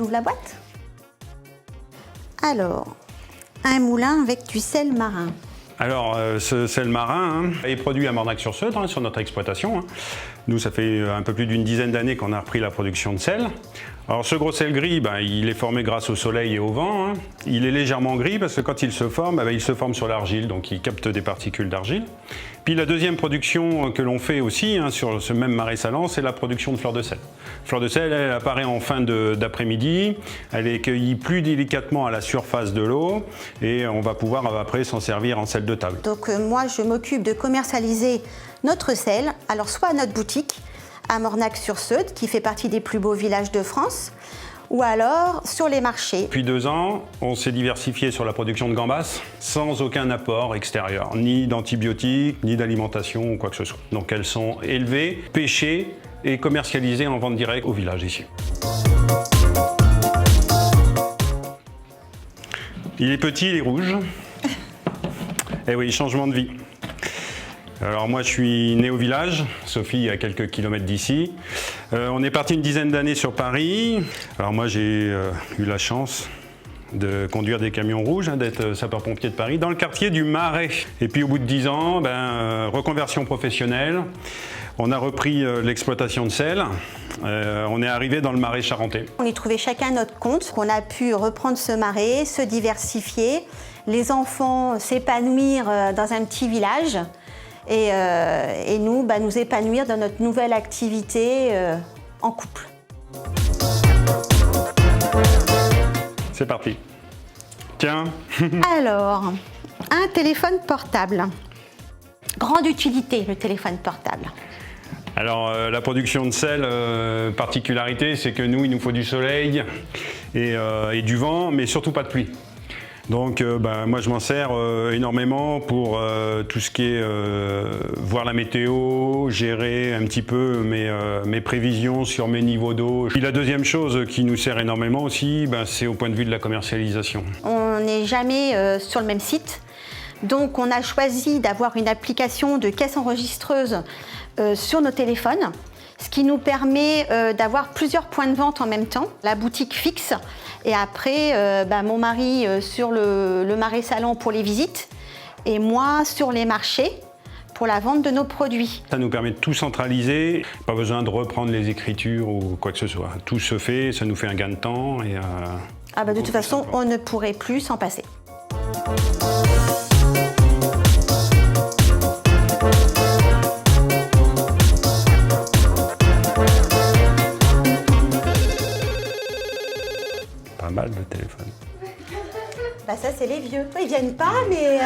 ouvre la boîte. Alors, un moulin avec du sel marin. Alors, ce sel marin est produit à Mornac-sur-Seudre, sur notre exploitation. Nous, ça fait un peu plus d'une dizaine d'années qu'on a repris la production de sel. Alors, ce gros sel gris, il est formé grâce au soleil et au vent. Il est légèrement gris parce que quand il se forme, il se forme sur l'argile, donc il capte des particules d'argile. Puis la deuxième production que l'on fait aussi sur ce même marais salant, c'est la production de fleur de sel. Fleur de sel, elle apparaît en fin d'après-midi, elle est cueillie plus délicatement à la surface de l'eau et on va pouvoir après s'en servir en sel de table. Donc moi, je m'occupe de commercialiser notre sel, alors soit à notre boutique, à Mornac-sur-Seudre, qui fait partie des plus beaux villages de France, ou alors sur les marchés. Depuis 2 ans, on s'est diversifié sur la production de gambas sans aucun apport extérieur, ni d'antibiotiques, ni d'alimentation ou quoi que ce soit. Donc elles sont élevées, pêchées et commercialisées en vente directe au village ici. Il est petit, il est rouge. Et oui, changement de vie. Alors moi je suis né au village, Sophie à quelques kilomètres d'ici. On est parti une dizaine d'années sur Paris. Alors moi j'ai eu la chance de conduire des camions rouges, d'être sapeur-pompier de Paris, dans le quartier du Marais. Et puis au bout de 10 ans, reconversion professionnelle. On a repris l'exploitation de sel. On est arrivé dans le Marais charentais. On y trouvait chacun notre compte. On a pu reprendre ce marais, se diversifier, les enfants s'épanouir dans un petit village. Et nous, nous épanouir dans notre nouvelle activité en couple. C'est parti. Tiens. Alors, un téléphone portable. Grande utilité, le téléphone portable. Alors, la production de sel, particularité, c'est que nous, il nous faut du soleil et du vent, mais surtout pas de pluie. Donc moi je m'en sers énormément pour tout ce qui est voir la météo, gérer un petit peu mes prévisions sur mes niveaux d'eau. Puis la deuxième chose qui nous sert énormément aussi, c'est au point de vue de la commercialisation. On n'est jamais sur le même site, donc on a choisi d'avoir une application de caisse enregistreuse sur nos téléphones, ce qui nous permet d'avoir plusieurs points de vente en même temps, la boutique fixe. Et après, mon mari sur le Marais salant pour les visites et moi sur les marchés pour la vente de nos produits. Ça nous permet de tout centraliser, pas besoin de reprendre les écritures ou quoi que ce soit. Tout se fait, ça nous fait un gain de temps. Et, de toute façon, on ne pourrait plus s'en passer. Pas mal de téléphone. Ça c'est les vieux. Ils viennent pas, mais...